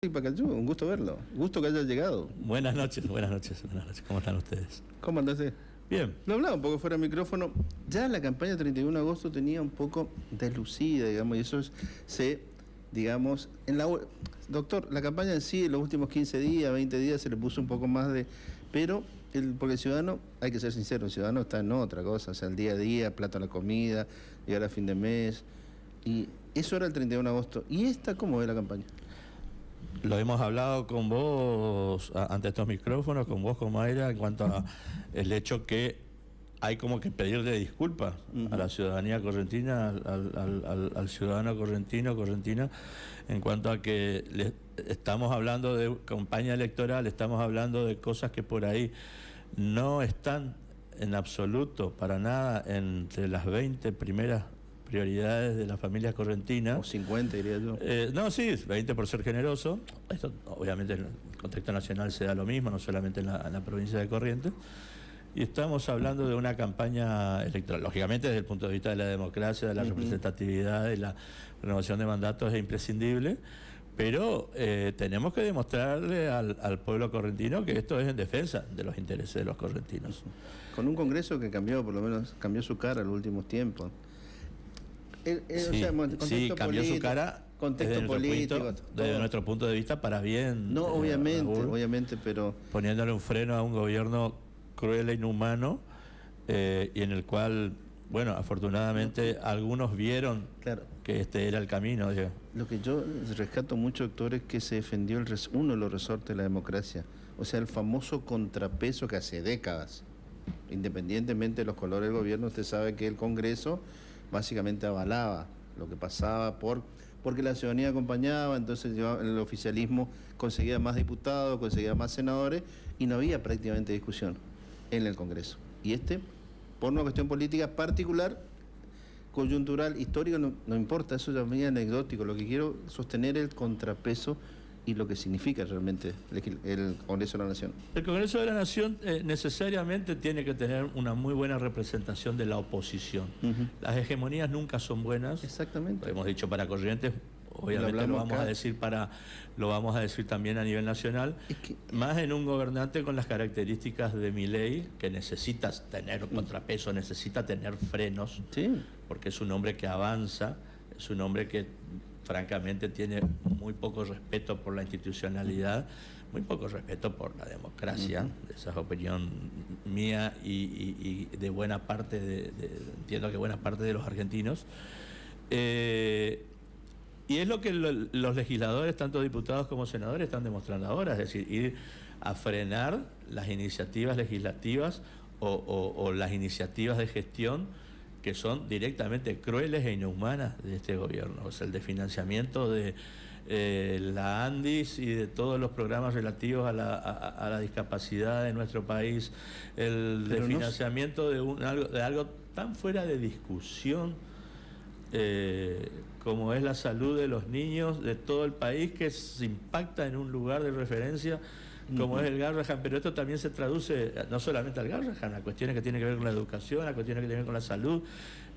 Pacachú, un gusto verlo. Gusto que haya llegado. Buenas noches, buenas noches, buenas noches. ¿Cómo están ustedes? ¿Cómo andaste? Bien. Lo hablaba un poco fuera de micrófono. Ya la campaña 31 de agosto tenía un poco deslucida, digamos, y eso digamos, doctor, la campaña en sí, en los últimos 15 días, 20 días, se le puso un poco más de... Pero, porque el ciudadano, hay que ser sincero, el ciudadano está en otra cosa, o sea, el día a día, plato a la comida, llegar a fin de mes, y eso era el 31 de agosto. ¿Y esta cómo es la campaña? Lo hemos hablado con vos ante estos micrófonos, con vos, con Mayra, en cuanto a el hecho que hay como que pedirle disculpas a la ciudadanía correntina, al ciudadano correntina, en cuanto a que estamos hablando de campaña electoral, estamos hablando de cosas que por ahí no están en absoluto, para nada, entre las 20 primeras prioridades de las familias correntinas. O 50, diría yo. No, sí, 20 por ser generoso. Esto obviamente en el contexto nacional se da lo mismo, no solamente en la provincia de Corrientes. Y estamos hablando de una campaña electoral. Lógicamente, desde el punto de vista de la democracia, de la representatividad, de la renovación de mandatos es imprescindible, pero tenemos que demostrarle al pueblo correntino que esto es en defensa de los intereses de los correntinos. Con un Congreso que cambió, por lo menos cambió su cara en los últimos tiempos. Sí, cambió su cara contexto político, desde nuestro punto de vista para bien. No, obviamente, pero... Poniéndole un freno a un gobierno cruel e inhumano, y en el cual, bueno, afortunadamente algunos vieron que este era el camino. Lo que yo rescato mucho, doctor, es que se defendió uno de los resortes de la democracia, o sea, el famoso contrapeso que hace décadas, independientemente de los colores del gobierno, usted sabe que el Congreso básicamente avalaba lo que pasaba porque la ciudadanía acompañaba, entonces el oficialismo conseguía más diputados, conseguía más senadores y no había prácticamente discusión en el Congreso. Y por una cuestión política particular, coyuntural, histórica, no importa, eso ya es muy anecdótico. Lo que quiero sostener es el contrapeso y lo que significa realmente el Congreso de la Nación. El Congreso de la Nación necesariamente tiene que tener una muy buena representación de la oposición. Las hegemonías nunca son buenas. Exactamente. Lo hemos dicho para Corrientes, obviamente lo vamos a decir también a nivel nacional, más en un gobernante con las características de Milei, que necesita tener contrapeso, necesita tener frenos, porque es un hombre que avanza, es un hombre que francamente tiene muy poco respeto por la institucionalidad, muy poco respeto por la democracia. Esa es opinión mía y de buena parte, entiendo que buena parte de los argentinos. Y es lo que los legisladores, tanto diputados como senadores, están demostrando ahora, es decir, ir a frenar las iniciativas legislativas o las iniciativas de gestión que son directamente crueles e inhumanas de este gobierno. O sea, el desfinanciamiento de la ANDIS y de todos los programas relativos a la discapacidad de nuestro país, el desfinanciamiento de algo tan fuera de discusión como es la salud de los niños de todo el país, que se impacta en un lugar de referencia como es el Garrahan, pero esto también se traduce no solamente al Garrahan, a cuestiones que tienen que ver con la educación, a cuestiones que tienen que ver con la salud,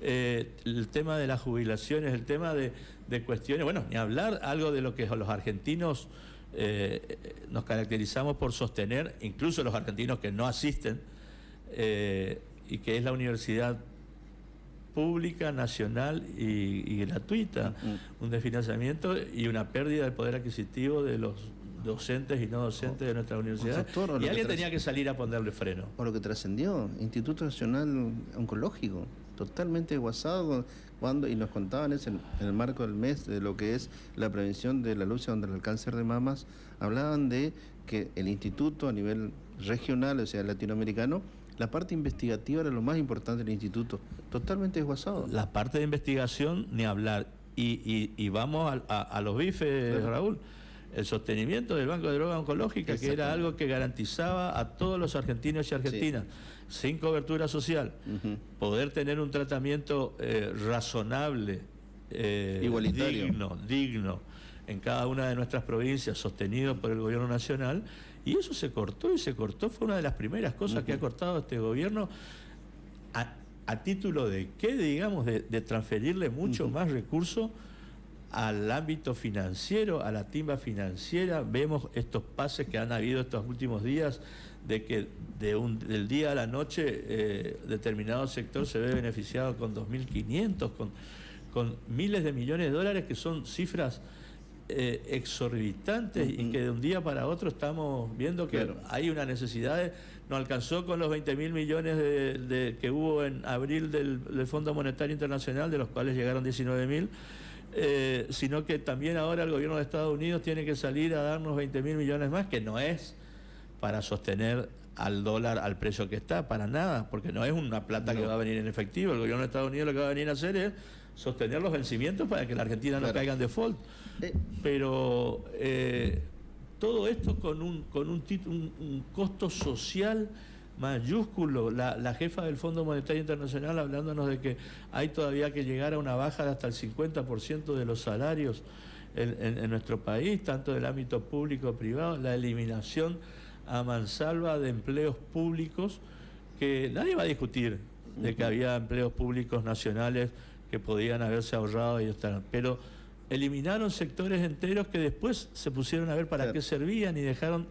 el tema de las jubilaciones, el tema de cuestiones, bueno, ni hablar algo de lo que los argentinos nos caracterizamos por sostener, incluso los argentinos que no asisten, y que es la universidad pública, nacional y gratuita, un desfinanciamiento y una pérdida del poder adquisitivo de los docentes y no docentes de nuestra universidad, y alguien tenía que salir a ponerle freno. O lo que trascendió, Instituto Nacional Oncológico, totalmente desguazado, y nos contaban en el marco del mes de lo que es la prevención de la lucha contra el cáncer de mamas, hablaban de que el instituto a nivel regional, o sea, latinoamericano, la parte investigativa era lo más importante del instituto, totalmente desguazado. La parte de investigación, ni hablar, y vamos a los bifes, Raúl. El sostenimiento del Banco de Drogas Oncológicas, que era algo que garantizaba a todos los argentinos y argentinas, sin cobertura social, poder tener un tratamiento razonable, igualitario, digno, en cada una de nuestras provincias, sostenido por el gobierno nacional, y eso se cortó, fue una de las primeras cosas que ha cortado este gobierno, a título de qué, digamos, de transferirle mucho más recursos al ámbito financiero, a la timba financiera. Vemos estos pases que han habido estos últimos días de que del día a la noche determinado sector se ve beneficiado con 2.500, con miles de millones de dólares, que son cifras exorbitantes y que de un día para otro estamos viendo que hay una necesidad. No alcanzó con los 20.000 millones que hubo en abril del Fondo Monetario Internacional, de los cuales llegaron 19.000, sino que también ahora el gobierno de Estados Unidos tiene que salir a darnos 20.000 millones más, que no es para sostener al dólar al precio que está, para nada, porque no es una plata que va a venir en efectivo. El gobierno de Estados Unidos lo que va a venir a hacer es sostener los vencimientos para que la Argentina no caiga en default. Pero todo esto con un costo social mayúsculo. La jefa del Fondo Monetario Internacional hablándonos de que hay todavía que llegar a una baja de hasta el 50% de los salarios en nuestro país, tanto del ámbito público-privado, la eliminación a mansalva de empleos públicos, que nadie va a discutir de que había empleos públicos nacionales que podían haberse ahorrado y estar, pero eliminaron sectores enteros que después se pusieron a ver para qué servían y dejaron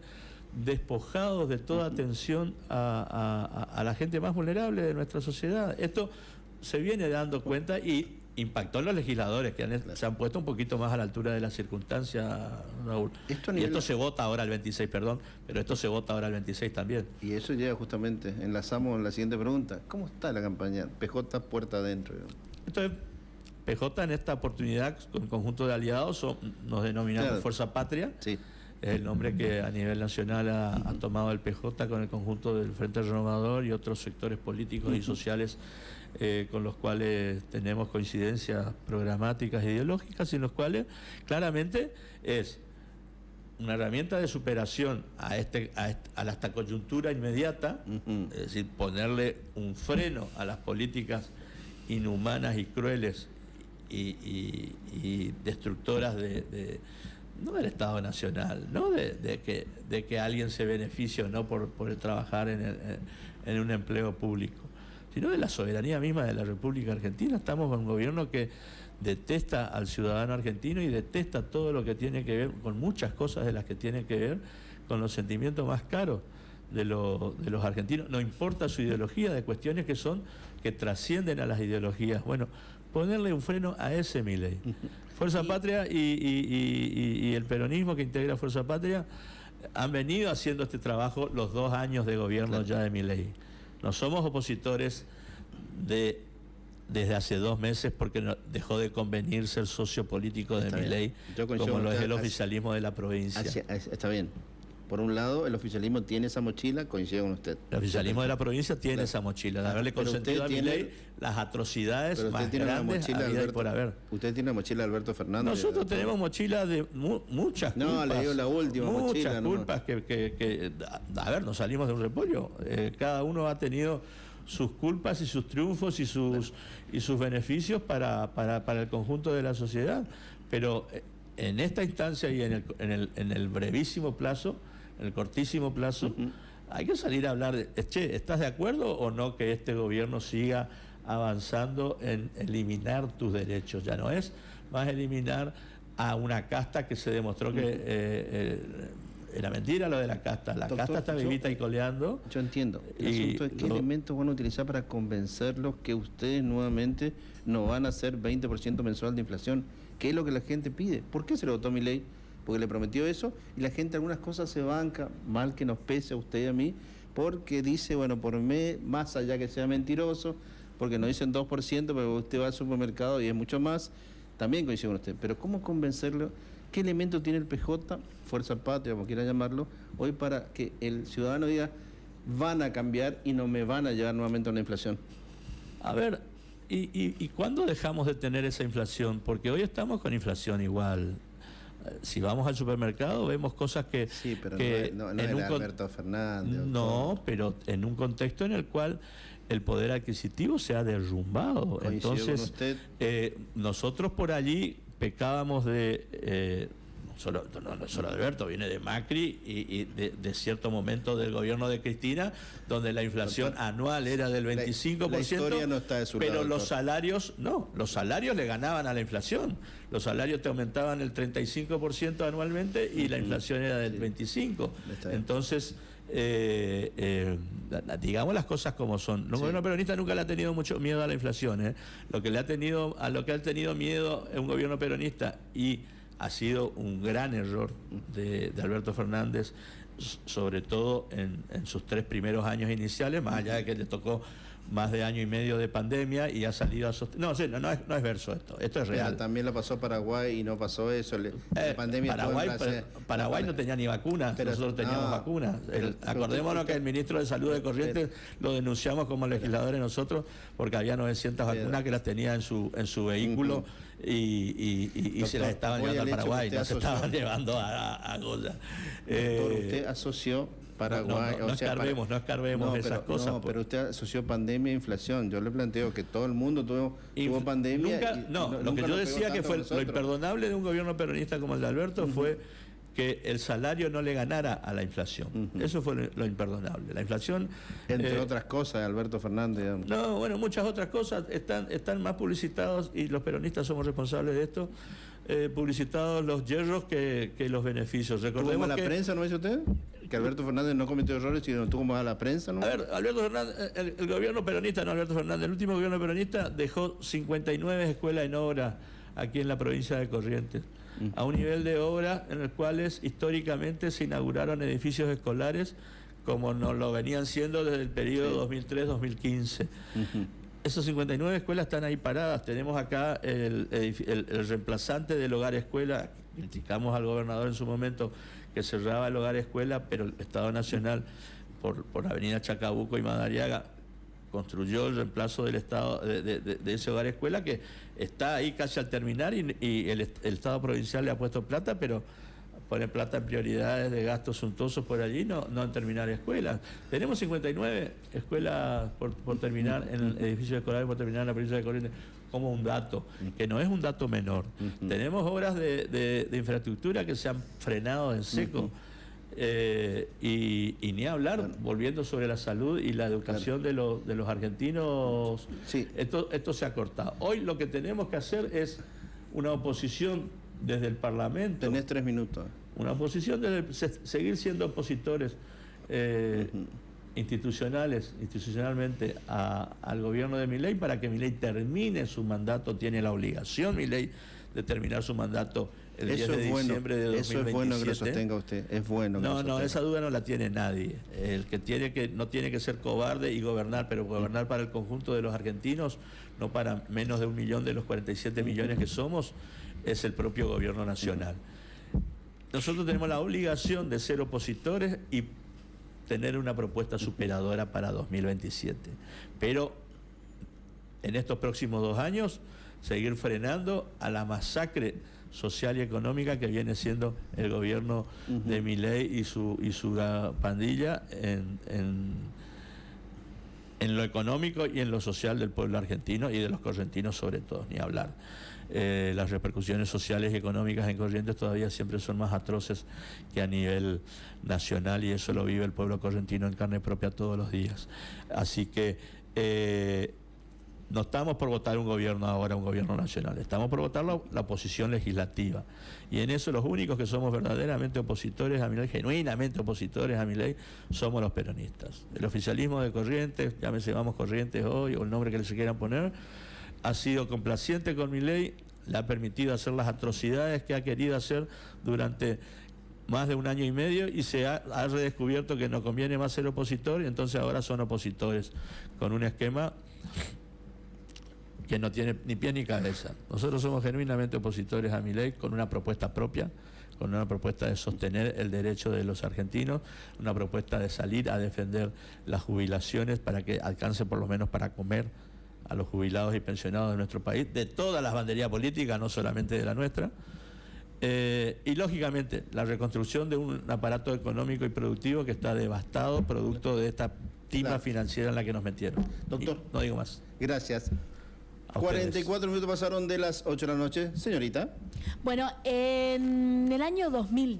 despojados de toda atención a la gente más vulnerable de nuestra sociedad. Esto se viene dando cuenta y impactó en los legisladores, que se han puesto un poquito más a la altura de las circunstancias, Raúl. Esto se vota ahora el 26, perdón, pero esto se vota ahora el 26 también. Y eso llega justamente, enlazamos en la siguiente pregunta. ¿Cómo está la campaña? PJ puerta adentro. Entonces, PJ en esta oportunidad, con conjunto de aliados, nos denominamos Fuerza Patria. Sí. Es el nombre que a nivel nacional ha tomado el PJ con el conjunto del Frente Renovador y otros sectores políticos y sociales con los cuales tenemos coincidencias programáticas e ideológicas, y en los cuales claramente es una herramienta de superación a esta coyuntura inmediata, es decir, ponerle un freno a las políticas inhumanas y crueles y destructoras no del Estado Nacional, no de que alguien se beneficie o no por el trabajar en un empleo público, sino de la soberanía misma de la República Argentina. Estamos con un gobierno que detesta al ciudadano argentino y detesta todo lo que tiene que ver con muchas cosas de las que tienen que ver con los sentimientos más caros de los argentinos. No importa su ideología, de cuestiones que trascienden a las ideologías. Bueno, ponerle un freno a ese Milei. Fuerza Patria y el peronismo que integra Fuerza Patria han venido haciendo este trabajo los 2 años de gobierno ya de Milei. No somos opositores desde hace 2 meses porque dejó de convenir ser socio político de Milei, como lo es el oficialismo de la provincia. Está bien. Por un lado, el oficialismo tiene esa mochila, coincido con usted. El oficialismo de la provincia tiene esa mochila, de haberle consentido a Milei las atrocidades más grandes habidas por haber. Usted tiene la mochila de Alberto Fernández. Nosotros tenemos mochila de muchas culpas. No, le digo la última mochila. Muchas culpas que a ver, nos salimos de un repollo. Cada uno ha tenido sus culpas y sus triunfos y sus beneficios para el conjunto de la sociedad. Pero en esta instancia y en el brevísimo plazo, en el cortísimo plazo, hay que salir a hablar de, che, ¿estás de acuerdo o no que este gobierno siga avanzando en eliminar tus derechos? Ya no es más eliminar a una casta que se demostró que era mentira lo de la casta. La casta está vivita y coleando. Yo entiendo. El asunto es qué elementos van a utilizar para convencerlos que ustedes nuevamente no van a hacer 20% mensual de inflación, que es lo que la gente pide. ¿Por qué se lo votó Milei? Porque le prometió eso y la gente algunas cosas se banca, mal que nos pese a usted y a mí, porque dice, bueno, por mes, más allá que sea mentiroso, porque nos dicen 2%, pero usted va al supermercado y es mucho más, también coincido con usted. Pero ¿cómo convencerlo? ¿Qué elemento tiene el PJ, Fuerza Patria, como quiera llamarlo, hoy para que el ciudadano diga, van a cambiar y no me van a llevar nuevamente a una inflación? A ver, ¿y cuándo dejamos de tener esa inflación? Porque hoy estamos con inflación igual. Si vamos al supermercado vemos cosas que... Sí, pero no era Alberto Fernández. No, pero en un contexto en el cual el poder adquisitivo se ha derrumbado. Entonces, nosotros por allí pecábamos de... no solo de Alberto, viene de Macri y de cierto momento del gobierno de Cristina, donde la inflación anual era del 25%, la historia no está de su pero lado, los salarios le ganaban a la inflación. Los salarios te aumentaban el 35% anualmente y la inflación era del 25%. Entonces, digamos las cosas como son. El gobierno peronista nunca le ha tenido mucho miedo a la inflación. Lo que ha tenido miedo es un gobierno peronista, y ha sido un gran error de Alberto Fernández, sobre todo en sus 3 primeros años iniciales, más allá de que le tocó más de año y medio de pandemia y ha salido a sostener. No es verso esto es real. Pero también lo pasó Paraguay y no pasó eso. La pandemia Paraguay no tenía ni vacunas, nosotros teníamos vacunas. Acordémonos que el ministro de Salud de Corrientes lo denunciamos como legisladores nosotros, porque había 900 vacunas que las tenía en su vehículo y doctor, se las estaban llevando a Paraguay, no se estaban llevando a Goya. Doctor, usted asoció Paraguay, no escarbemos esas cosas. No, pero usted asoció pandemia e inflación. Yo le planteo que todo el mundo tuvo pandemia. Lo que yo decía que fue lo imperdonable de un gobierno peronista como el de Alberto fue que el salario no le ganara a la inflación. Eso fue lo imperdonable. La inflación... Entre otras cosas, Alberto Fernández. Digamos. No, bueno, muchas otras cosas están más publicitados, y los peronistas somos responsables de esto, publicitados los yerros que los beneficios. Recordemos ¿Tuvo mala prensa, no dice usted? Que Alberto Fernández no cometió errores, sino tuvo mala prensa, ¿no? A ver, Alberto Fernández, el gobierno peronista, no Alberto Fernández, el último gobierno peronista dejó 59 escuelas en obra aquí en la provincia de Corrientes, a un nivel de obra en el cual históricamente se inauguraron edificios escolares como nos lo venían siendo desde el periodo 2003-2015. Esas 59 escuelas están ahí paradas. Tenemos acá el reemplazante del hogar escuela. Criticamos al gobernador en su momento que cerraba el hogar escuela, pero el Estado Nacional, por Avenida Chacabuco y Madariaga, construyó el reemplazo del Estado de ese hogar escuela, que está ahí casi al terminar, y el Estado provincial le ha puesto plata, pero pone plata en prioridades de gastos suntuosos por allí, no en terminar escuelas. Tenemos 59 escuelas por terminar, en edificios escolares por terminar en la provincia de Corrientes, como un dato, que no es un dato menor. Tenemos obras de infraestructura que se han frenado en seco. Y ni hablar, volviendo sobre la salud y la educación de los argentinos, esto se ha cortado. Hoy lo que tenemos que hacer es una oposición desde el Parlamento. Tenés 3 minutos. Una oposición seguir siendo opositores institucionalmente al gobierno de Milei, para que Milei termine su mandato. Tiene la obligación Milei de terminar su mandato el 10 de diciembre de 2027. Eso es bueno que lo sostenga usted. Es bueno que no, esa duda no la tiene nadie. El que no tiene que ser cobarde y gobernar, pero gobernar para el conjunto de los argentinos, no para menos de 1 millón de los 47 millones que somos, es el propio gobierno nacional. Nosotros tenemos la obligación de ser opositores y tener una propuesta superadora para 2027. Pero en estos próximos 2 años, seguir frenando a la masacre social y económica que viene siendo el gobierno de Milei y su pandilla en lo económico y en lo social del pueblo argentino y de los correntinos sobre todo, ni hablar. Las repercusiones sociales y económicas en Corrientes todavía siempre son más atroces que a nivel nacional, y eso lo vive el pueblo correntino en carne propia todos los días. Así que no estamos por votar un gobierno ahora, un gobierno nacional, estamos por votar la oposición legislativa, y en eso los únicos que somos verdaderamente opositores a Milei, genuinamente opositores a Milei, somos los peronistas. El oficialismo de Corrientes, llámese Vamos Corrientes hoy, o el nombre que le se quieran poner, ha sido complaciente con Milei, le ha permitido hacer las atrocidades que ha querido hacer durante más de 1 año y medio, y se ha redescubierto que no conviene más ser opositor, y entonces ahora son opositores con un esquema que no tiene ni pie ni cabeza. Nosotros somos genuinamente opositores a Milei, con una propuesta propia, con una propuesta de sostener el derecho de los argentinos, una propuesta de salir a defender las jubilaciones para que alcance por lo menos para comer a los jubilados y pensionados de nuestro país, de todas las banderías políticas, no solamente de la nuestra. Y lógicamente la reconstrucción de un aparato económico y productivo que está devastado, producto de esta timba financiera en la que nos metieron. Doctor, no digo más. Gracias. A ustedes. 44 minutos pasaron de las 8 de la noche. Señorita. Bueno, en el año 2010